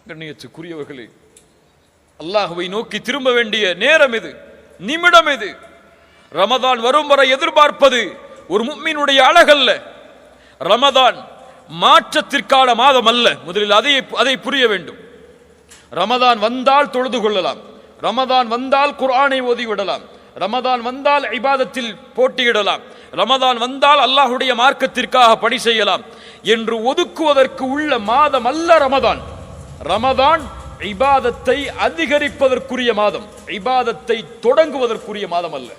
கண்ணியத்துக்குரியவர்களே, அல்லாஹ்வை நோக்கி திரும்ப வேண்டிய நேரம் இது, நிமிடம் இது. ரமதான் வரும் வரை எதிர்பார்ப்பது ஒரு முஃமினுடைய அழகல்ல. ரமதான் மாற்றத்திற்கான மாதம் அல்ல. முதலில் அதை புரிய வேண்டும். ரமதான் வந்தால் தொழுது கொள்ளலாம், ரமதான் வந்தால் குர்ஆனை ஓதிவிடலாம், ரமதான் வந்தால் இபாதத்தில் போட்டியிடலாம், ரமதான் வந்தால் அல்லாஹ்வுடைய மார்க்கத்திற்காக பணி செய்யலாம் என்று ஒதுக்குவதற்கு உள்ள மாதம் அல்ல ரமதான். ரமதான் இபாதத்தை அதிகரிப்பதற்குரிய மாதம், இபாதத்தை தொடங்குவதற்குரிய மாதம் அல்ல.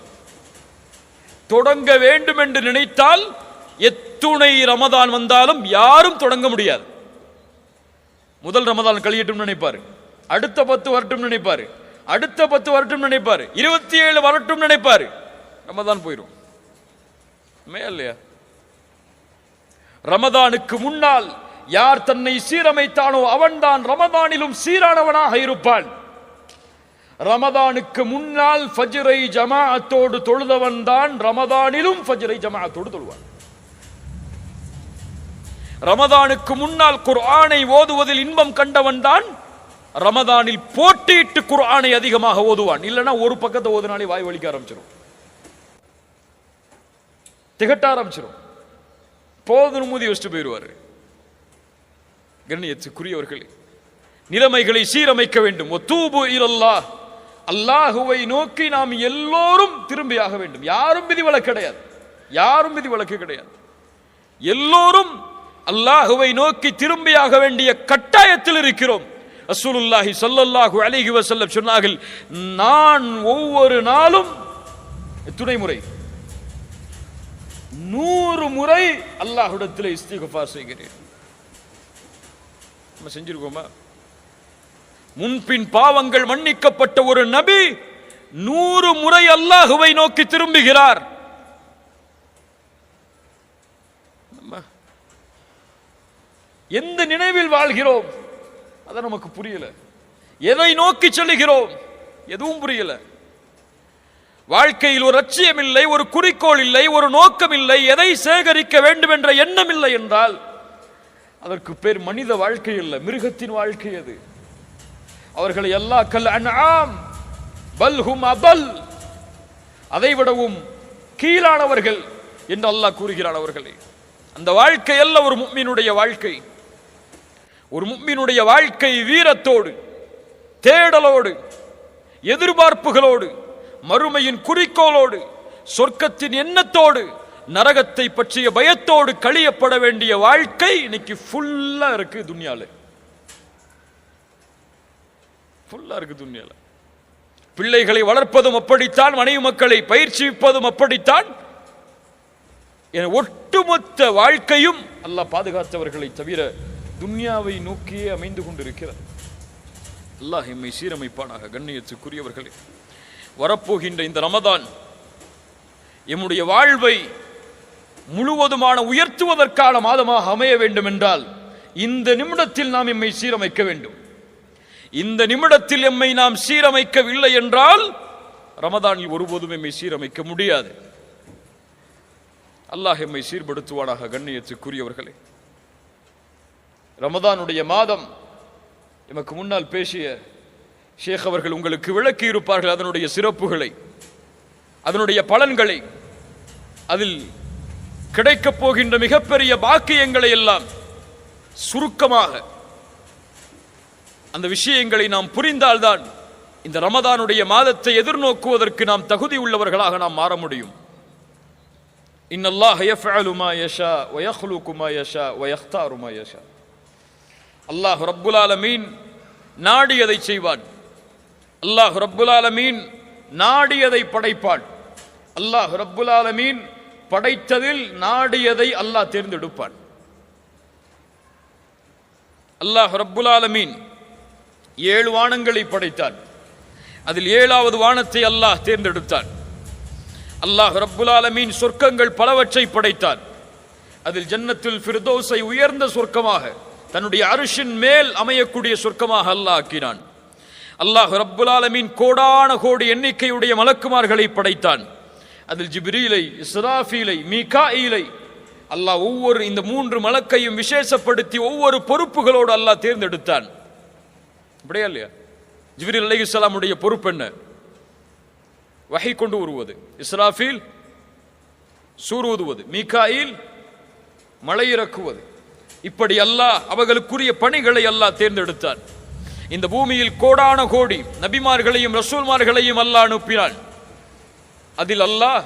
தொடங்க வேண்டும் என்று நினைத்தால் எத்துணை ரமதான் வந்தாலும் யாரும் தொடங்க முடியாது. முதல் ரமதான் கழியட்டும் நினைப்பாரு, அடுத்த 10 வரட்டும் நினைப்பாரு, அடுத்த 10 வரட்டும் நினைப்பாரு, 27 வரட்டும் நினைப்பாரு, ரமதான் போயிடும் இல்லையா? ரமதானுக்கு முன்னால் யார் தன்னை சீரமைத்தானோ அவன்தான் ரமதானிலும் சீரானவனாக இருப்பான். ரமதானுக்கு முன்னால் ஃபஜ்ரை ஜமாஅத்தோடு தொழுதவன் தான் ரமதானிலும் ஃபஜ்ரை ஜமாஅத்தோடு தொழுவான். ரமதானுக்கு முன்னால் குர்ஆனை ஓதுவதில் இன்பம் கண்டவன் தான் ரமதானில் போட்டியிட்டு குர்ஆனை அதிகமாக ஓதுவான். இல்லைன்னா ஒரு பக்கத்தை ஓதுனாலே வாய் வலிக்க ஆரம்பிச்சிடும், திகட்ட ஆரம்பிச்சிடும், போதும் மூதி வச்சுட்டு போயிடுவாரு. கண்ணியத்துக்குரியவர்களே, நிலைமைகளை சீரமைக்க வேண்டும். வதூபு இலல்லாஹ், அல்லாஹுவை நோக்கி நாம் எல்லோரும் திரும்பியாக வேண்டும். யாரும் விதிவிலக்கு கிடையாது, யாரும் விதிவிலக்கு கிடையாது. எல்லோரும் அல்லாஹுவை நோக்கி திரும்பியாக வேண்டிய கட்டாயத்தில் இருக்கிறோம். ரசூலுல்லாஹி ஸல்லல்லாஹு அலைஹி வஸல்லம் சொன்னார்கள், நான் ஒவ்வொரு நாளும் எத்தனை முறை? 100 முறை அல்லாஹ்விடத்தில் இஸ்திக்ஃபார் செய்கிறேன். நம்ம செஞ்சிருக்கோமா? முன்பின் பாவங்கள் மன்னிக்கப்பட்ட ஒரு நபி 100 முறை அல்லாஹுவை நோக்கி திரும்புகிறார். எந்த நினைவில் வாழ்கிறோம் அத நமக்கு புரியல. எதை நோக்கி செல்கிறோம் எதுவும் புரியல. வாழ்க்கையில் ஒரு லட்சியம் இல்லை, ஒரு குறிக்கோள் இல்லை, ஒரு நோக்கம் இல்லை, எதை சேகரிக்க வேண்டும் என்ற எண்ணம் இல்லை என்றால் அதற்கு பேர் மனித வாழ்க்கை இல்லை, மிருகத்தின் வாழ்க்கை அது. அவர்களை அல்லாஹ் கல் அன்ஆம் பல் ஹும் அபல், அதைவிடவும் கீழானவர்கள் என்று அல்லாஹ் கூறுகிறான் அவர்களை. அந்த வாழ்க்கை அல்ல ஒரு முஃமினுடைய வாழ்க்கை. ஒரு முஃமினுடைய வாழ்க்கை வீரத்தோடு, தேடலோடு, எதிர்பார்ப்புகளோடு, மறுமையின் குறிக்கோளோடு, சொர்க்கத்தின் எண்ணத்தோடு, நரகத்தை பற்றிய பயத்தோடு கழியப்பட வேண்டிய வாழ்க்கை இன்னைக்கு ஃபுல்லா இருக்கு துன்யால. ஃபுல்லா இருக்கு துன்யால. பிள்ளைகளை வளர்ப்பதும் அப்படித்தான், மனைவி மக்களை பயிற்சிப்பதும் அப்படித்தான். என ஒட்டுமொத்த வாழ்க்கையும் அல்லாஹ் பாதுகாத்தவர்களை தவிர துன்யாவை நோக்கியே அமைந்து கொண்டிருக்கிறது. அல்லாஹ் எம்மை சீரமைப்பானாக. கண்ணியத்துக்குரியவர்களே, வரப்போகின்ற இந்த ரமதான் எம்முடைய வாழ்வை முழுவதுமான உயர்த்துவதற்கான மாதமாக அமைய வேண்டும் என்றால் இந்த நிமிடத்தில் நாம் எம்மை சீரமைக்க வேண்டும். இந்த நிமிடத்தில் எம்மை நாம் சீரமைக்கவில்லை என்றால் ரமதானில் ஒருபோதும் எம்மை சீரமைக்க முடியாது. அல்லாஹ் எம்மை சீர்படுத்துவானாக. கண்ணியத்துக்குரியவர்களே, ரமதானுடைய மாதம் எமக்கு முன்னால் பேசிய ஷேக் அவர்கள் உங்களுக்கு விளக்கி இருப்பார்கள் அதனுடைய சிறப்புகளை, அதனுடைய பலன்களை, அதில் கிடைக்கப் போகின்ற மிகப்பெரிய பாக்கியங்களை எல்லாம் சுருக்கமாக அந்த விஷயங்களை நாம் புரிந்தால்தான் இந்த ரமதானுடைய மாதத்தை எதிர்நோக்குவதற்கு நாம் தகுதி உள்ளவர்களாக நாம் மாற முடியும். இன்னல்லாஹ் யஃஅலு மா யஷா வ யக்லுகு மா யஷா வ யக்தாரு மா யஷா. அல்லாஹ் ரப்புல் ஆலமீன் நாடியதை செய்வான். அல்லாஹ் ரப்புல் ஆலமீன் நாடியதை படைப்பான். அல்லாஹ் ரப்புல் ஆலமீன் படைத்ததில் நாடியதை அல்லாஹ் தேர்ந்தெடுப்பான். அல்லாஹ் ரப்புல் ஆலமீன் 7 வானங்களை படைத்தான். அதில் 7வது வானத்தை அல்லாஹ் தேர்ந்தெடுத்தான். அல்லாஹ் ரப்புல் ஆலமீன் சொர்க்கங்கள் பலவற்றை படைத்தான். அதில் ஜன்னத்துல் ஃபிர்தௌஸை உயர்ந்த சொர்க்கமாக தன்னுடைய அர்ஷின் மேல் அமையக்கூடிய சொர்க்கமாக அல்லாஹ் ஆக்கினான். அல்லாஹ் ரப்புல் ஆலமீன் கோடான கோடி எண்ணிக்கையுடைய மலக்குமார்களை படைத்தான். அதில் ஜிப்ரீலை, இஸ்ராஃபீலை, மீகாஈலை அல்லாஹ் ஒவ்வொரு இந்த 3 மலக்கையும் விசேஷப்படுத்தி ஒவ்வொரு பொறுப்புகளோடு அல்லாஹ் தேர்ந்தெடுத்தான். அப்படியா இல்லையா? ஜிப்ரீல் அலைஹிஸ்ஸலாமுடைய பொறுப்பு என்ன? வஹி கொண்டு வருவது, இஸ்ராஃபீல் சூர் ஊதுவது, மீகாயில் மழை இறக்குவது. இப்படி அல்லாஹ் அவர்களுக்குரிய பணிகளை அல்லாஹ் தேர்ந்தெடுத்தார். இந்த பூமியில் கோடான கோடி நபிமார்களையும் ரசூல்மார்களையும் அல்லாஹ் அனுப்பினான். அதில் அல்லாஹ்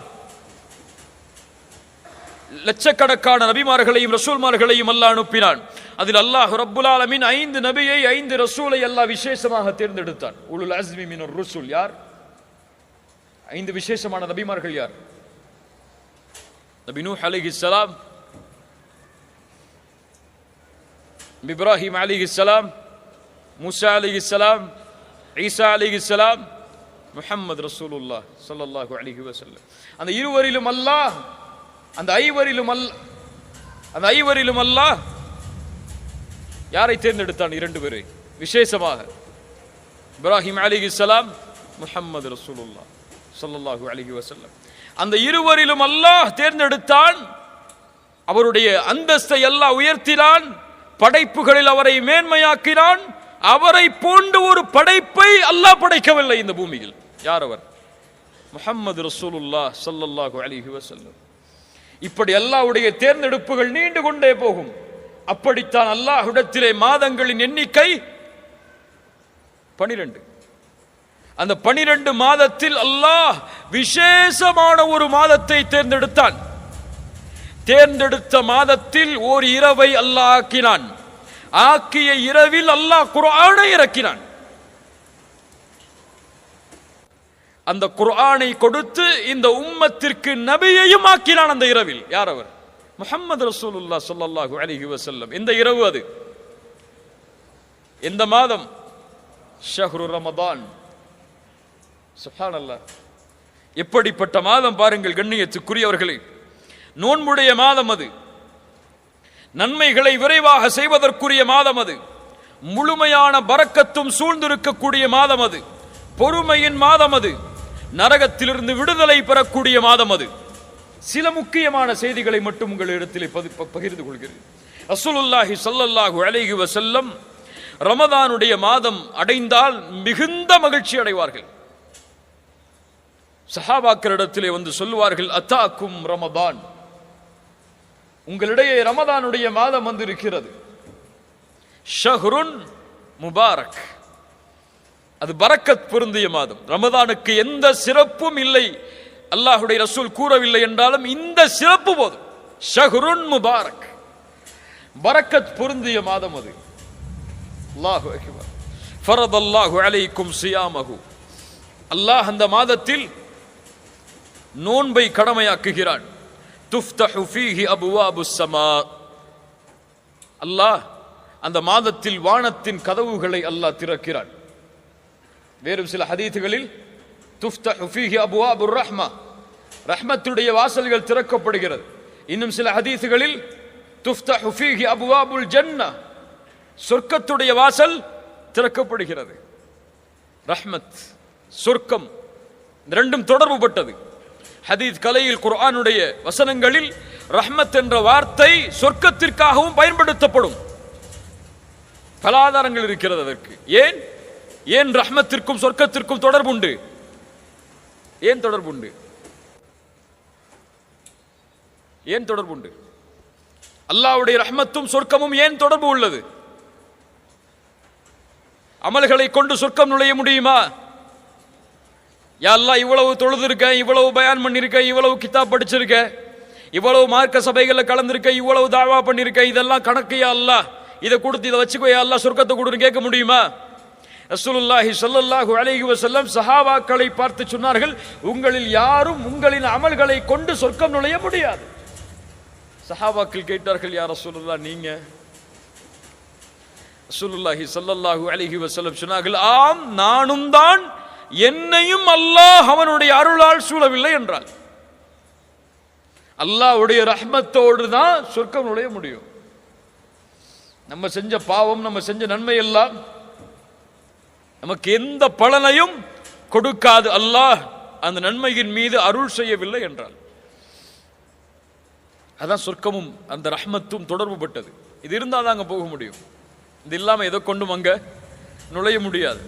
லட்சக்கணக்கான நபிமார்களையும் ரசூல்மார்களையும் அல்லாஹ் அனுப்பினான். அதில் அல்லாஹ் ரப்புல் ஆலமீன் 5 நபியை 5 ரசூலை அல்லாஹ் விசேஷமாக தேர்ந்தெடுத்தான். உலுல் அஸ்மி மினர் ருசுல் யார்? 5 விசேஷமான நபிமார்கள் யார்? நபி நூஹ் அலைஹிஸ்ஸலாம், இப்ராஹிம் அலைஹிஸ்ஸலாம், மூசா அலைஹிஸ்ஸலாம், ஈசா அலைஹிஸ்ஸலாம், முஹம்மது ரசூலுல்லாஹ் ஸல்லல்லாஹு அலைஹி வஸல்லம். அந்த இருவரிலும் அல்லாஹ், அந்த ஐவரிலும் அல்லாஹ் யாரை தேர்ந்தெடுத்தான்? 2 பேரை விசேஷமாக. இப்ராஹிம் அலைஹிஸ்ஸலாம், முஹம்மது ரசூலுல்லாஹ் ஸல்லல்லாஹு அலைஹி வஸல்லம். அந்த இருவரிலும் அல்லாஹ் தேர்ந்தெடுத்தான். அவருடைய அந்தஸ்தை அல்லாஹ் உயர்த்தினான். படைப்புகளில் அவரை மேன்மையாக்கினான். அவரை போன்ற ஒரு படைப்பை அல்லாஹ் படைக்கவில்லை இந்த பூமியில். யார் அவர்? முஹம்மது ரசூலுல்லாஹ் ஸல்லல்லாஹு அலைஹி வஸல்லம். இப்படி அல்லாஹ்வுடைய தேர்ந்தெடுப்புகள் நீண்டு கொண்டே போகும். அப்படித்தான் அல்லாஹ்விடத்திலே மாதங்களின் எண்ணிக்கை 12. அந்த 12 மாதத்தில் அல்லாஹ் விசேஷமான ஒரு மாதத்தை தேர்ந்தெடுத்தான். தேர்ந்தெடுத்த மாதத்தில் ஓர் இரவை அல்லாஹ் ஆக்கினான். ஆக்கிய இரவில் அல்லாஹ் குர்ஆனை இறக்கினான். அந்த குர்ஆனை கொடுத்து இந்த உம்மத்திற்கு நபியையும் ஆக்கினான் அந்த இரவில். யார் அவர்? முஹம்மது ரசூலுல்லாஹ் ஸல்லல்லாஹு அலைஹி வஸல்லம். இந்த இரவு அது எந்த மாதம்? ஷஹ்ரு ரமதான். சுப்ஹானல்லாஹ், எப்படிப்பட்ட மாதம் பாருங்கள் கண்ணியத்துக்குரியவர்களே. நோன்புடைய மாதம் அது. நன்மைகளை விரைவாக செய்வதற்குரிய மாதம் அது. முழுமையான பரக்கத்தும் சூழ்ந்திருக்கக்கூடிய மாதம் அது. பொறுமையின் மாதம் அது. நரகத்திலிருந்து விடுதலை பெறக்கூடிய மாதம் அது. சில முக்கியமான செய்திகளை மட்டும் உங்களிடத்தில் பகிர்ந்து கொள்கிறேன். ரசூலுல்லாஹி ஸல்லல்லாஹு அலைஹி வஸல்லம் ரமதானுடைய மாதம் அடைந்தால் மிகுந்த மகிழ்ச்சி அடைவார்கள். சஹாபாக்களிடத்திலே வந்து சொல்லுவார்கள், அத்தாக்கும் ரமதான், உங்களிடையே ரமதானுடைய மாதம் வந்திருக்கிறது. ஷஹ்ருன் முபாரக், அது பரக்கத் பொருந்திய மாதம். ரமதானுக்கு எந்த சிறப்பும் இல்லை, அல்லாஹ்வுடைய ரசூல் கூறவில்லை என்றாலும் இந்த சிறப்பு போதும். ஷஹ்ருன் முபாரக், பரக்கத் பொருந்திய மாதம் அது. அல்லாஹு அக்பர். ஃபரதல்லாஹு அலைக்கும் சியாமஹு, அல்லாஹ் அந்த மாதத்தில் நோன்பை கடமையாக்குகிறான். துஃப்தஹு ஃபீஹி அபுவாபுஸ் ஸமா, அல்லாஹ் அந்த மாதத்தில் வானத்தின் கதவுகளை அல்லாஹ் திறக்கிறான். வேறு சில ஹதீதுகளில் துஃப்தஹு ஃபீஹி அபுவாபுர் ரஹ்மா, ரஹ்மத்துடைய வாசல்கள் திறக்கப்படுகிறது. இன்னும் சில ஹதீதுகளில் துஃப்தஹு ஃபீஹி அபுவாபுல் ஜன்னah, சொர்க்கத்துடைய வாசல் திறக்கப்படுகிறது. ரஹ்மத், சொர்க்கம், இரண்டும் தொடர்புபட்டது. ஹதீஸ் கலையில் குர்ஆனுடைய வசனங்களில் ரஹ்மத் என்ற வார்த்தை சொர்க்கத்திற்காகவும் பயன்படுத்தப்படும். பல ஆதாரங்கள் இருக்கிறது அதற்கு. ஏன் ரஹ்மத்திற்கும் சொர்க்கத்திற்கும் தொடர்புண்டு? ஏன் தொடர்புண்டு? ஏன் தொடர்புண்டு? அல்லாஹ்வுடைய ரஹ்மத்தும் சொர்க்கமும் ஏன் தொடர்பு உள்ளது? அமல்களை கொண்டு சொர்க்கம் நுழைய முடியுமா? யா அல்லாஹ், இவ்வளவு தொழுதிருக்க, இவ்வளவு பயான் பண்ணிருக்க, இவ்வளவு கிதாப் படிச்சிருக்க, இவ்வளவு மார்க்க சபைகளில் கலந்திருக்க, இவ்வளவு தாவா பண்ணிருக்க, இதெல்லாம் கணக்கு யா அல்லாஹ், இதை கொடுத்து இதை வச்சுக்கோ யா அல்லாஹ், சொர்க்கத்தை கொடுன்னு கேட்க முடியுமா? ரசூலுல்லாஹி ஸல்லல்லாஹு அலைஹி வஸல்லம் சஹாபாக்களை பார்த்து சொன்னார்கள், உங்களில் யாரும் உங்களின் அமல்களை கொண்டு சொர்க்கம் நுழைய முடியாது. சஹாபாக்கள் கேட்டார்கள், யா ரசூலுல்லாஹ் நீங்க? ரசூலுல்லாஹி ஸல்லல்லாஹு அலைஹி வஸல்லம் சொன்னார்கள், ஆம், நானும் தான், என்னையும் அல்லாஹ் அவனுடைய அருளால் சூழவில்லை என்றால். அல்லாஹ்வுடைய ரஹ்மத்தோடு தான் சொர்க்கம் நுழைய முடியும். நம்ம செஞ்ச பாவம், நம்ம செஞ்ச நன்மை எல்லாம் நமக்கு எந்த பலனையும் கொடுக்காது, அல்லாஹ் அந்த நன்மையின் மீது அருள் செய்யவில்லை என்றால். அதான் சொர்க்கமும் அந்த ரஹ்மத்தும் தொடர்பு பட்டது. இது இருந்தால் தான் அங்கே போக முடியும். இது இல்லாமல் எதை கொண்டும் அங்கே நுழைய முடியாது.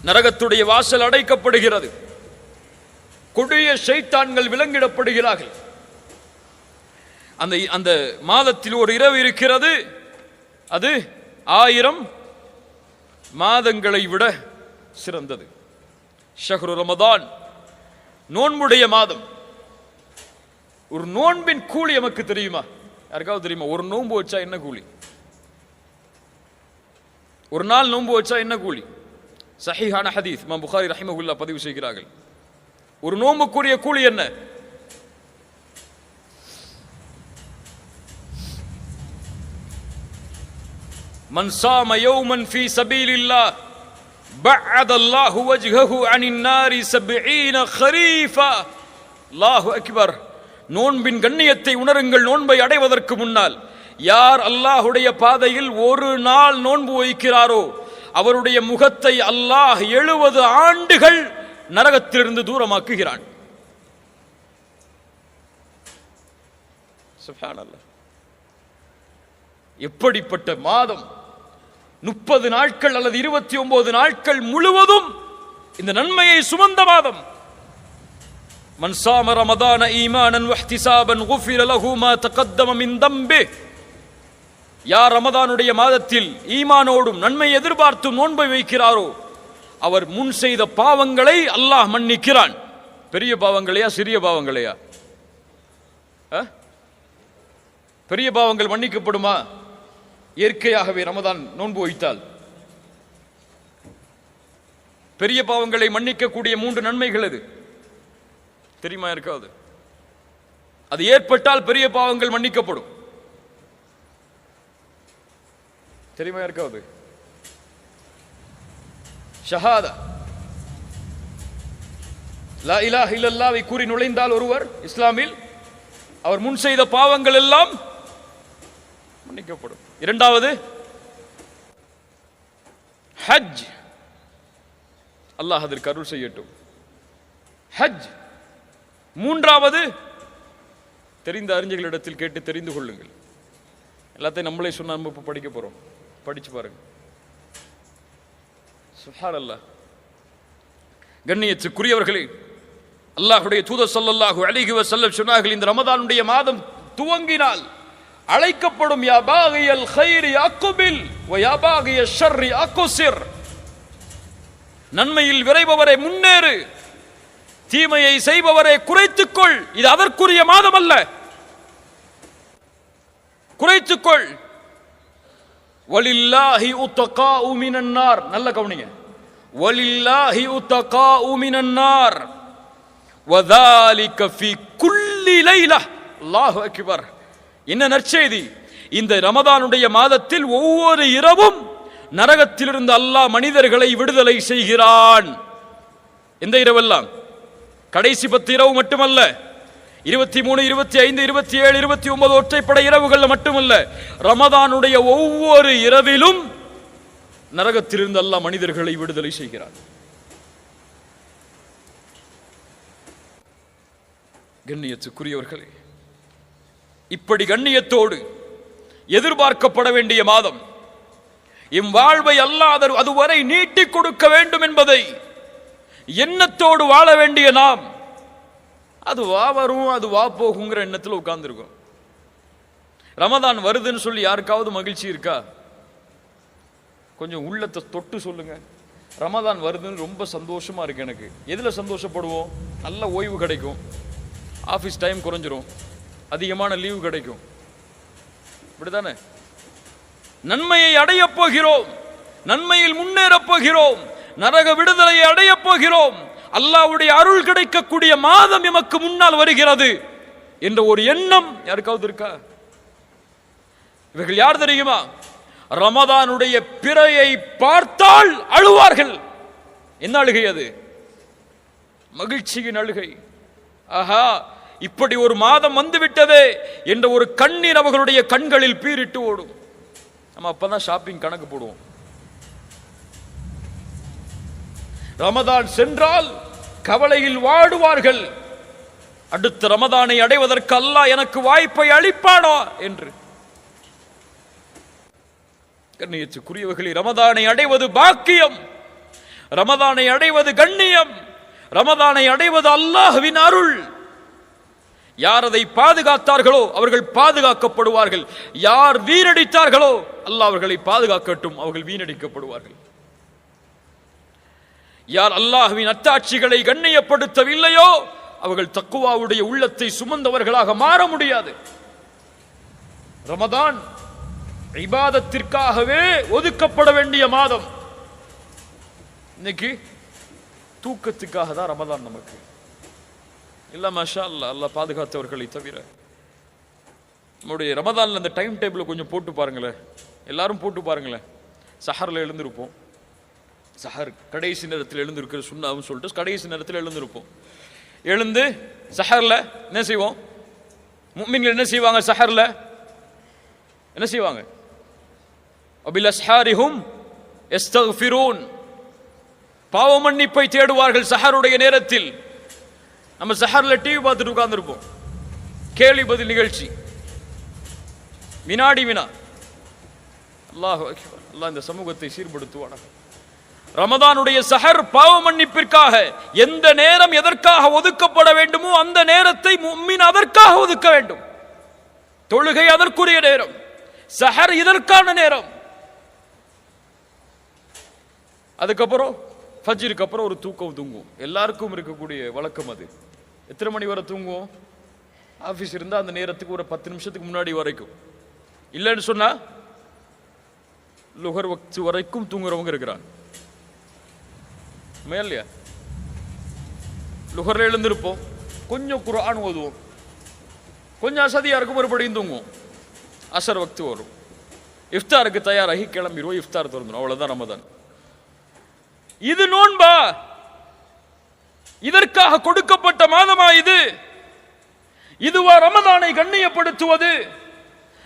நரகத்துடைய வாசல் அடைக்கப்படுகிறது. கொடிய ஷைத்தான்கள் விலங்கிடப்படுகிறார்கள். அந்த மாதத்தில் ஒரு இரவு இருக்கிறது, அது 1000 மாதங்களை விட சிறந்தது. ஷஹ்ரு ரமதான், நோன்புடைய மாதம். ஒரு நோன்பின் கூலி நமக்கு தெரியுமா? யாருக்காவது தெரியுமா? ஒரு நோன்பு வச்சா என்ன கூலி? ஒரு நாள் நோன்பு வச்சா என்ன கூலி? சஹீஹான ஹதீஸ் இமாம் புகாரி ரஹிமஹுல்லாஹ் பதிவு செய்கிறார்கள். ஒரு நோன்புக்குரிய கூலி என்ன? மன் சாம யௌமன் ஃபீ சபீலில்லாஹ் பஅத அல்லாஹு வஜ்ஹஹு அனின் நாரி 70 கரீஃபா. அல்லாஹு அக்பர். நோன்பின் கண்ணியத்தை உணருங்கள். நோன்பை அடைவதற்கு முன்னால் யார் அல்லாஹுடைய பாதையில் ஒரு நாள் நோன்பு வைக்கிறாரோ அவருடைய முகத்தை அல்லாஹ் 70 ஆண்டுகள் நரகத்திலிருந்து தூரமாக்குகிறான். சுப்ஹானல்லாஹ். எப்படிப்பட்ட மாதம்! 30 நாட்கள் அல்லது 29 நாட்கள் முழுவதும் இந்த நன்மையை சுமந்த மாதம். மன் சாம ரமதான ஈமானன் வஹ்திசாபன் குஃபிர லஹு மா தகத்தம மின் தம்பி. யார் ரமதானுடைய மாதத்தில் ஈமானோடும் நன்மை எதிர்பார்த்தும் நோன்பை வைக்கிறாரோ அவர் முன் செய்த பாவங்களை அல்லாஹ் மன்னிக்கிறான். பெரிய பாவங்களையா சிறிய பாவங்களையா? பெரிய பாவங்கள் மன்னிக்கப்படுமா? இயற்கையாகவே ரமதான் நோன்பு வைத்தால் பெரிய பாவங்களை மன்னிக்கக்கூடிய 3 நன்மைகள் எது தெரியுமா? இருக்காது. அது ஏற்பட்டால் பெரிய பாவங்கள் மன்னிக்கப்படும். தெரியுமா? இருக்காது. ஷஹாதா, லா இலாஹ இல்லல்லாஹ்வை கூறி நுழைந்தால் ஒருவர் இஸ்லாமில், அவர் முன் செய்த பாவங்கள் எல்லாம் மன்னிக்கப்படும். இரண்டாவது ஹஜ். அல்லாஹ் அதற்கு அருள் செய்யட்டும். ஹஜ். மூன்றாவது தெரிந்த அறிஞர்களிடத்தில் கேட்டு தெரிந்து கொள்ளுங்கள். எல்லாத்தையும் நம்மளே சொன்னா நம்ம இப்ப படிக்க போறோம். படிச்சு பாருங்க. சுப்ஹானல்லாஹ். கண்ணியத்துக்குரியவர்களே, அல்லாஹ்வுடைய தூதர் ஸல்லல்லாஹு அலைஹி வஸல்லம் சொன்னார்கள், இந்த ரமதானுடைய மாதம் துவங்கினால் அழைக்கப்படும் யா பாகியல் கைரி அக்பில் வ யா பாகிய ஷர்ரி அக்ஸிர். நன்மையில் விரைபவரே முன்னேறு, தீமையை செய்பவரை குறைத்துக்கொள். இது அதற்குரிய மாதம் அல்ல. குறைத்துக்கொள். வலில்லாஹி உத்தகாஉ மினன் நார். நல்ல கவனிங்க. வலில்லாஹி உத்தகாஉ மினன் நார் வதாலிக ஃபீ குல்லி லைலா. அல்லாஹு அக்பர். என்ன நற்செய்தி! இந்த ரமதானுடைய மாதத்தில் ஒவ்வொரு இரவும் நரகத்திலிருந்து அல்லாஹ் மனிதர்களை விடுதலை செய்கிறான். எந்த இரவெல்லாம்? கடைசி 10 இரவு மட்டுமல்ல, 23, 25, 27, 29 ஒற்றைப்படை இரவுகள் மட்டுமல்ல, ரமதானுடைய ஒவ்வொரு இரவிலும் நரகத்திலிருந்து அல்லாஹ் மனிதர்களை விடுதலை செய்கிறான். கண்ணியத்துக்குரியவர்களே, இப்படி கண்ணியத்தோடு எதிர்பார்க்கப்பட வேண்டிய மாதம், எம் வாழ்வை அல்லாஹ் அதுவரை நீட்டிக் கொடுக்க வேண்டும் என்பதை எண்ணத்தோடு வாழ வேண்டிய நாம், அது வா வரும் அது வா போகுங்கிற எண்ணத்தில் உட்கார்ந்துருக்கோம். ரமதான் வருதுன்னு சொல்லி யாருக்காவது மகிழ்ச்சி இருக்கா? கொஞ்சம் உள்ளத்தை தொட்டு சொல்லுங்க. ரமதான் வருதுன்னு ரொம்ப சந்தோஷமா இருக்கு எனக்கு. எதுல சந்தோஷப்படுவோம்? நல்ல ஓய்வு கிடைக்கும், ஆஃபீஸ் டைம் குறைஞ்சிரும், அதிகமான லீவு கிடைக்கும். இப்படிதானே? நன்மையை அடையப் போகிறோம், நன்மையில் முன்னேறப் போகிறோம், நரக விடுதலையை அடையப் போகிறோம், அல்லாஹ்வுடைய அருள் கிடைக்கக்கூடிய மாதம் எமக்கு முன்னால் வருகிறது என்ற ஒரு எண்ணம் யாருக்காவது இருக்கா? இவர்கள் யார் தெரியுமா? ரமதானுடைய பிறையை பார்த்தால் அழுவார்கள். என்ன அழுகை அது? மகிழ்ச்சியின் அழுகை. ஆஹா, இப்படி ஒரு மாதம் வந்துவிட்டதே என்ற ஒரு கண்ணீர் அவர்களுடைய கண்களில் பீரிட்டு ஓடும். நம்ம அப்பதான் ஷாப்பிங் கணக்கு போடுவோம். ரமதான் சென்றால் கவலையில் வாடுவார்கள். அடுத்த ரமதானை அடைவதற்கு அல்லாஹ் எனக்கு வாய்ப்பை அளிப்பானோ என்று. கண்ணியத்துக்குரியவர்களே, ரமதானை அடைவது பாக்கியம், ரமதானை அடைவது கண்ணியம், ரமதானை அடைவது அல்லாஹ்வின் அருள். யார் அதை பாதுகாத்தார்களோ அவர்கள் பாதுகாக்கப்படுவார்கள். யார் வீணடித்தார்களோ அல்லாஹ் அவர்களை பாதுகாக்கட்டும், அவர்கள் வீணடிக்கப்படுவார்கள். யார் அல்லாஹ்வின் அத்தாட்சிகளை கண்ணியப்படுத்தவில்லையோ அவர்கள் தக்குவாவுடைய உள்ளத்தை சுமந்தவர்களாக மாற முடியாது. ரமதான் இபாதத்திற்காகவே ஒதுக்கப்பட வேண்டிய மாதம். இன்னைக்கு தூக்கத்துக்காக தான் ரமதான் நமக்கு இல்ல. மாஷா அல்லாஹ், அல்லாஹ் பாதுகாத்தவர்களை தவிர. நம்முடைய ரமதான்ல அந்த டைம் டேபிள் கொஞ்சம் போட்டு பாருங்களேன், எல்லாரும் போட்டு பாருங்களேன். சஹர்ல எழுந்திருப்போம், சஹர் கடைசி நேரத்தில் எழுந்திருக்கிற சுண்ணாவும் சொல்லிட்டு கடைசி நேரத்தில் எழுந்திருப்போம். எழுந்து சஹர்ல என்ன செய்வோம்? முஃமின்கள் என்ன செய்வாங்க? சஹர்ல என்ன செய்வாங்க? அபில் அஸ்ஹாரிஹும் யஸ்தக்ஃபிரூன், பாவ மன்னிப்பை தேடுவார்கள் சஹருடைய நேரத்தில். நம்ம சஹர்ல டிவி பார்த்துட்டு உட்கார்ந்துருப்போம், கேள்வி பதில் நிகழ்ச்சி, வினாடி வினா. அல்லாஹ் அக்பர், அல்லாஹ் இந்த சமூகத்தை சீர்படுத்துவானாக. ரமதானுடைய சஹர் பாவ மன்னிப்பிற்காக. எந்த நேரம் எதற்காக ஒதுக்கப்பட வேண்டுமோ அந்த நேரத்தை முஃமின் அதற்காக ஒதுக்க வேண்டும். தொழுகை அதற்குரிய நேரம், சஹர் இதற்கான நேரம். அதுக்கப்புறம் ஃபஜ்ருக்கு அப்புறம் ஒரு தூக்கம் தூங்குவோம். எல்லாருக்கும் இருக்கக்கூடிய வழக்கம் அது. எத்தனை மணி வரை தூங்குவோம்? ஆஃபீஸ் இருந்தால் அந்த நேரத்துக்கு ஒரு 10 நிமிஷத்துக்கு முன்னாடி வரைக்கும். இல்லைன்னு சொன்னா லுகர் வக்து வரைக்கும் தூங்குறவங்க இருக்கிறாங்க. மேலையா லுகர்ல எழுந்திருப்போம், கொஞ்சம் குர்ஆன் ஓதுவோம், கொஞ்சம் அசதியா இருக்கும், மறுபடியும் தூங்குவோம். அசர் வக்து வரும், இஃப்தாருக்கு தயாராகி கிளம்பிடுவோம், இஃப்தார் திறந்துடும். அவ்வளவுதான் ரமதான். இது நோன்பா? இதற்காக கொடுக்கப்பட்ட மாதமா இது? இதுவா ரமதானை கண்ணியப்படுத்துவது?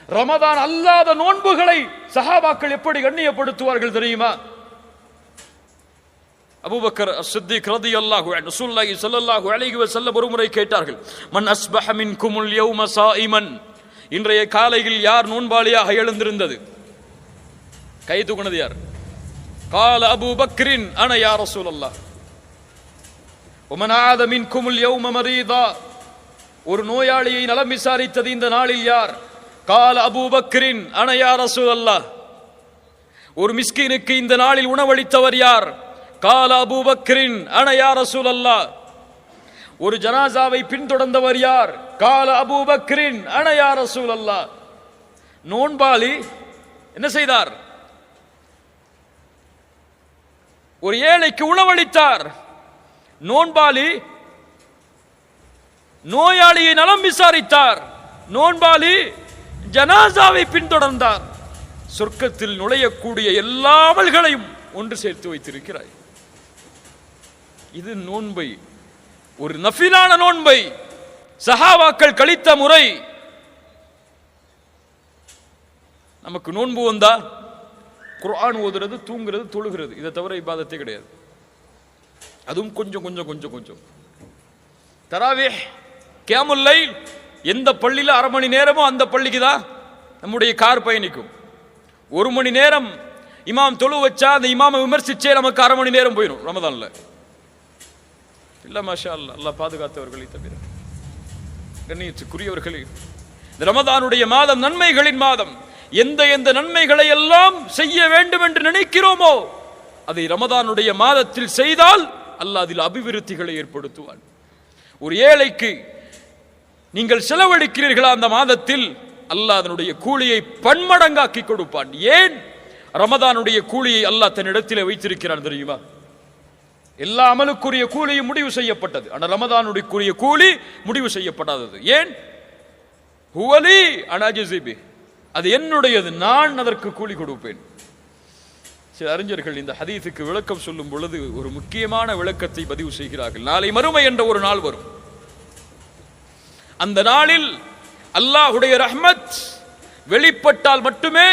ரமதான் அல்லாத நோன்புகளை சஹாபாக்கள் எப்படி கண்ணியப்படுத்துவார்கள் தெரியுமா? அபூபக்கர் அஸ்-சித்தீக் ரலியல்லாஹு அன்ஹு ரசூலுல்லாஹி ஸல்லல்லாஹு அலைஹி வஸல்லம் ஒருமுறை கேட்டார்கள், மன் அஸ்பஹ மின்குமுல் யௌம ஸாயிமன், இன்றைய காலையில் யார் நோன்பாளியாக எழுந்திருந்தது? கை தூக்குனது யார்? قال أبو بكر أنا يا رسول الله. ومن عاد منكم اليوم مريضا, ஒரு நோயாளியை நலம் விசாரித்தது இந்த நாளில் யார்? قال أبو بكر أنا يا رسول الله. ஒரு மிஸ்கீனுக்கு இந்த நாளில் உணவளித்தவர் யார்? قال أبو بكر أنا يا رسول الله. ஒரு ஜனாசாவை பின்தொடர்ந்தவர் யார்? قال أبو بكر أنا يا رسول الله. நோன்பாளி என்ன செய்தார்? ஒரு ஏழைக்கு உணவளித்தார். நோன்பாளி நோயாளியை நலம் விசாரித்தார். நோன்பாளி ஜனாசாவை பின்தொடர்ந்தார். சொர்க்கத்தில் நுழையக்கூடிய எல்லா அமல்களையும் ஒன்று சேர்த்து வைத்திருக்கிறாய். இது நோன்பை, ஒரு நஃபிலான நோன்பை சஹாபாக்கள் கழித்த முறை. நமக்கு நோன்பு வந்தா குர்ஆன் ஓதுறது, தூங்குறது, தொழுகிறது, இதை தவிர இபாதத்தே கிடையாது. அதுவும் கொஞ்சம் கொஞ்சம் கொஞ்சம் கொஞ்சம். தராவீஹ், கியாமுல் லைல், எந்த பள்ளியில் 1/2 மணி நேரமோ அந்த பள்ளிக்கு தான் நம்முடைய கார் பயணிக்கும். 1 மணி நேரம் இமாம் தொழு வச்சா அந்த இமாமை விமர்சிச்சே நமக்கு 1/2 மணி நேரம் போயிடும் ரமதான்ல. இல்ல மாஷா அல்லாஹ், அல்லாஹ் பாதுகாத்தவர்களை தவிர. கண்ணியத்துக்குரியவர்களே, இந்த ரமதானுடைய மாதம் நன்மைகளின் மாதம். எந்த எந்த நன்மைகளை எல்லாம் செய்ய வேண்டும் என்று நினைக்கிறோமோ அதை ரமதானுடைய மாதத்தில் செய்தால் அல்லாஹ் அதில் அபிவிருத்திகளை ஏற்படுத்துவான். ஒரு ஏழைக்கு நீங்கள் செலவழிக்கிறீர்களா அந்த மாதத்தில், அல்லாஹ் அதனுடைய கூலியை பன்மடங்காக்கி கொடுப்பான். ஏன்? ரமதானுடைய கூலியை அல்லாஹ் தன்னிடத்தில் வைத்திருக்கிறான் தெரியுமா? எல்லா அமலுக்குரிய கூலியும் முடிவு செய்யப்பட்டது, ஆனால் ரமதானுடைய கூலி முடிவு செய்யப்படாதது. ஏன்? ஹுவலி அனாஜிபி, அது என்னுடையது, நான் அதற்கு கூலி கொடுப்பேன். சில அறிஞர்கள் இந்த ஹதீஸுக்கு விளக்கம் சொல்லும் பொழுது ஒரு முக்கியமான விளக்கத்தை பதிவு செய்கிறார்கள். நாளை மறுமை என்ற ஒரு நாள் வரும். அந்த நாளில் அல்லாஹ்வுடைய ரஹ்மத் வெளிப்பட்டால் மட்டுமே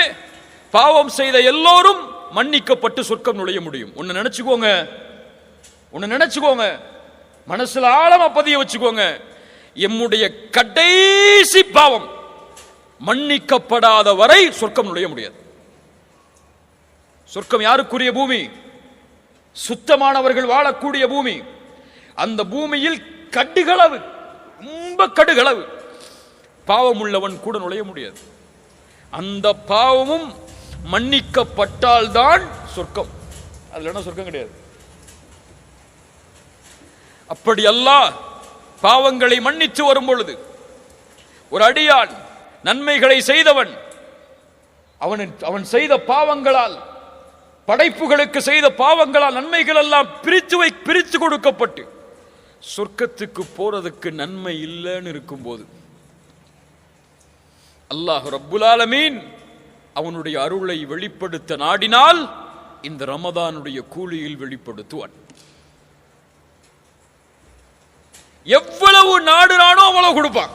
பாவம் செய்த எல்லோரும் மன்னிக்கப்பட்டு சொர்க்கம் நுழைய முடியும். ஒன்னு நினைச்சுக்கோங்க, மனசுல ஆழமா பதிய வச்சுக்கோங்க. எம்முடைய கடைசி பாவம் மன்னிக்கப்படாத வரை சொர்க்கம் நுழைய முடியாது. சொர்க்கம் யாருக்குரிய பூமி? சுத்தமானவர்கள் வாழக்கூடிய பூமி. அந்த பூமியில் கடுகளவு, ரொம்ப கடுகளவு பாவம் உள்ளவன் கூட நுழைய முடியாது. அந்த பாவமும் மன்னிக்கப்பட்டால்தான் சொர்க்கம். அதுல சொர்க்கம் கிடையாது. அப்படி அல்லாஹ் பாவங்களை மன்னித்து வரும் பொழுது, ஒரு அடியான் நன்மைகளை செய்தவன், அவன் செய்த பாவங்களால், படைப்புகளுக்கு செய்த பாவங்களால் நன்மைகள் எல்லாம் பிரித்து கொடுக்கப்பட்டு சொர்க்கத்துக்கு போறதுக்கு நன்மை இல்லைன்னு இருக்கும்போது அல்லாஹ் ரப்புல் ஆலமீன் அவனுடைய அருளை வெளிப்படுத்த நாடினால் இந்த ரமதானுடைய கூலியில் வெளிப்படுத்துவான். எவ்வளவு நாடுறானோ அவ்வளவு கொடுப்பான்.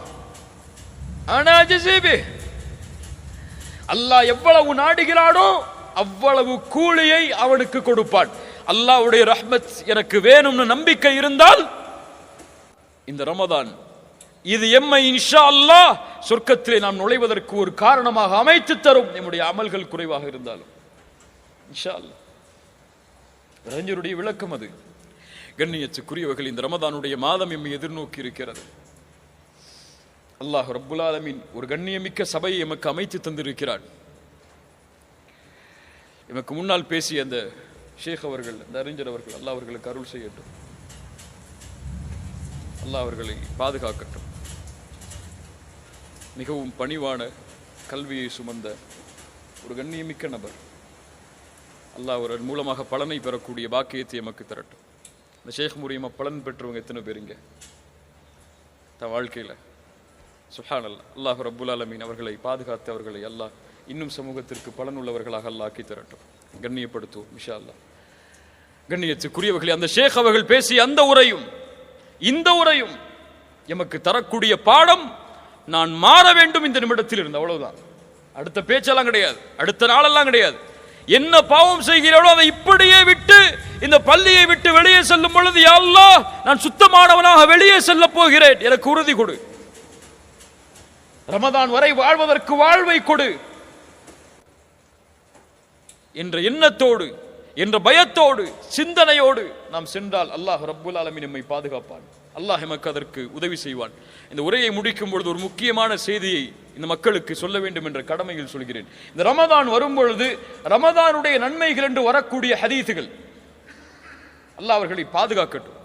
அல்லாஹ் எவ்வளவு நாடுகிறானோ அவ்வளவு கூலியை அவனுக்கு கொடுப்பான். அல்லாஹ்வுடைய ரஹ்மத் எனக்கு வேணும்னு நம்பிக்கை இருந்தால் இந்த ரமதான் இது எம்மை இன்ஷா அல்லாஹ் சொர்க்கத்திலே நாம் நுழைவதற்கு ஒரு காரணமாக அமைத்து தரும். நம்முடைய அமல்கள் குறைவாக இருந்தாலும் இன்ஷா அல்லாஹ். அறிஞருடைய விளக்கம் அது. கண்ணியத்துக்குரியவர்கள், இந்த ரமதானுடைய மாதம் எம்மை எதிர்நோக்கி இருக்கிறது. அல்லாஹ் ரப்புல் ஆலமீன் ஒரு கண்ணியமிக்க சபையை எமக்கு அமைத்து தந்திருக்கிறார். எமக்கு முன்னால் பேசிய அந்த ஷேக் அவர்கள், அந்த அறிஞர் அவர்கள், அல்லாஹ் அவர்களுக்கு அருள் செய்யட்டும், அல்லாஹ் அவர்களை பாதுகாக்கட்டும். மிகவும் பணிவான கல்வியை சுமந்த ஒரு கண்ணியமிக்க நபர். அல்லாஹ் அவர் மூலமாக பலனை பெறக்கூடிய பாக்கியத்தை எமக்கு தரட்டும். இந்த ஷேக் மூலியமா பலன் பெற்றவங்க எத்தனை பேருங்க தன் வாழ்க்கையில்? சுப்ஹானல்லாஹ். அல்லாஹ் ரப்புல் ஆலமீன் அவர்களை பாதுகாத்து அவர்களை அல்லாஹ் இன்னும் சமூகத்திற்கு பலன் உள்ளவர்களாக அல்லாஹ் ஆக்கி தரட்டும். கண்ணியப்படுத்துவோம் இன்ஷா அல்லாஹ். கண்ணியத்துக்குரியவர்களே, அந்த ஷேக் அவர்கள் பேசிய அந்த உரையும் இந்த உரையும் எமக்கு தரக்கூடிய பாடம், நான் மாற வேண்டும் இந்த நிமிடத்தில் இருந்து, அவ்வளவுதான். அடுத்த பேச்செல்லாம் கிடையாது, அடுத்த நாளெல்லாம் கிடையாது. என்ன பாவம் செய்கிறீர்களோ அதை இப்படியே விட்டு இந்த பள்ளியை விட்டு வெளியே செல்லும் பொழுது, யா அல்லாஹ் நான் சுத்தமானவனாக வெளியே செல்ல போகிறேன், எனக்கு உறுதி கொடு. ரமதான் வரை வாழ்வதற்கு வாழ்வை கொடு என்ற எண்ணத்தோடு, என்ற பயத்தோடு, சிந்தனையோடு நாம் சென்றால் அல்லாஹ் ரப்புல் ஆலமீன் நம்மை பாதுகாப்பான். அல்லாஹ் எமக்கு அதற்கு உதவி செய்வான். இந்த உரையை முடிக்கும் பொழுது ஒரு முக்கியமான செய்தியை இந்த மக்களுக்கு சொல்ல வேண்டும் என்ற கடமையில் சொல்கிறேன். இந்த ரமதான் வரும் பொழுது ரமதானுடைய நன்மைகள் என்று வரக்கூடிய ஹதீஸுகள், அல்லாஹ் அவர்களை பாதுகாக்கட்டும்.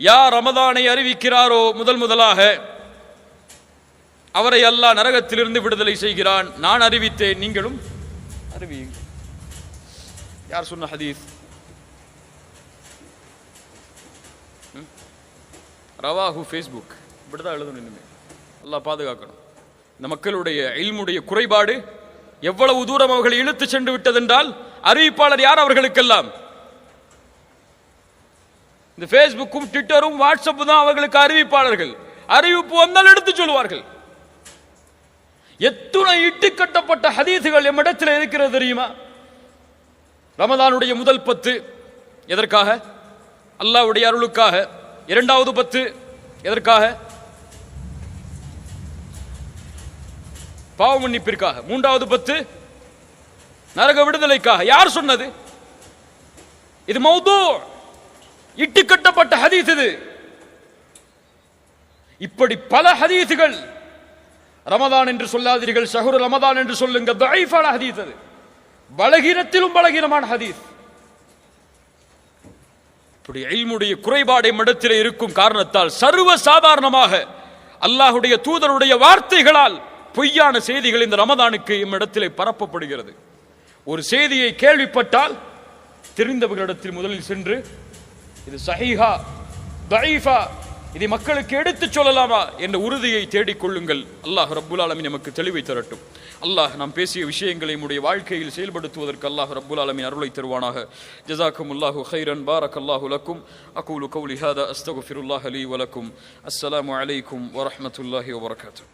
யார் ரமதானை அறிவிக்கிறாரோ முதலாக அவரை அல்லாஹ் நரகத்திலிருந்து விடுதலை செய்கிறான். நான் அறிவித்தேன், நீங்களும் அறிவியுங்கள். யார் சொன்ன ஹதீஸ்? ரவாஹு ஃபேஸ்புக். இப்படிதான் எழுதணும். இனிமே அல்லாஹ் பாதுகாக்கணும். இந்த மக்களுடைய இல்முடைய குறைபாடு எவ்வளவு தூரம் அவர்களை இழுத்து சென்று விட்டதென்றால், அறிவிப்பாளர் யார் அவர்களுக்கெல்லாம்? இந்த ஃபேஸ்புக்கும் ட்விட்டரும் வாட்ஸ்அப் தான் அவர்களுக்கு அறிவிப்பாளர்கள். அறிவிப்பு வந்தால் எடுத்து சொல்வார்கள். எத்துணை இட்டு கட்டப்பட்ட ஹதீசுகள் எம்மிடத்தில் இருக்கிறது தெரியுமா? ரமதானுடைய முதல் 10 எதற்காக? அல்லாஹ்வுடைய அருளுக்காக. இரண்டாவது 10 எதற்காக? பாவ மன்னிப்பிற்காக. மூன்றாவது 10 நரக விடுதலைக்காக. யார் சொன்னது? இது மௌது, இட்டு கட்டப்பட்ட ஹதீஸ். இது இப்படி பல ஹதீசுகள். ரமதான் என்று சொல்லாதீர்கள், ஷஹ்ரு ரமதான் என்று சொல்லுங்க. தஈஃபான ஹதீஸ் அது, பலகீனத்திலும் பலகீனமான ஹதீஸ். இப்படி இல்முடைய குறைபாடை மடத்திலே இருக்கும் காரணத்தால் சர்வ சாதாரணமாக அல்லாஹ்வுடைய தூதருடைய வார்த்தைகளால் பொய்யான செய்திகள் இந்த ரமதானுக்கு இம்மிடத்திலே பரப்பப்படுகிறது. ஒரு செய்தியை கேள்விப்பட்டால் தெரிந்தவர்களிடத்தில் முதலில் சென்று இது சஹீஹா தஈஃபா, இதை மக்களுக்கு எடுத்துச் சொல்லலாமா என்ற உறுதியை தேடிக்கொள்ளுங்கள். அல்லாஹ் ரப்புல் ஆலமீன் நமக்கு தெளிவை தரட்டும். அல்லாஹ் நாம் பேசிய விஷயங்களை நம்முடைய வாழ்க்கையில் செயல்படுத்துவதற்கு அல்லாஹ் ரப்புல் ஆலமீன் அருளை தருவானாக. ஜஸாக்குமுல்லாஹு கைரன், பாரக்கல்லாஹு லக்கும். அகூலு கௌலி ஹாதா அஸ்தக்ஃபிருல்லாஹ லீ வ லக்கும். அஸ்ஸலாமு அலைக்கும் வ ரஹ்மத்துல்லாஹி வ பரகாத்துஹு.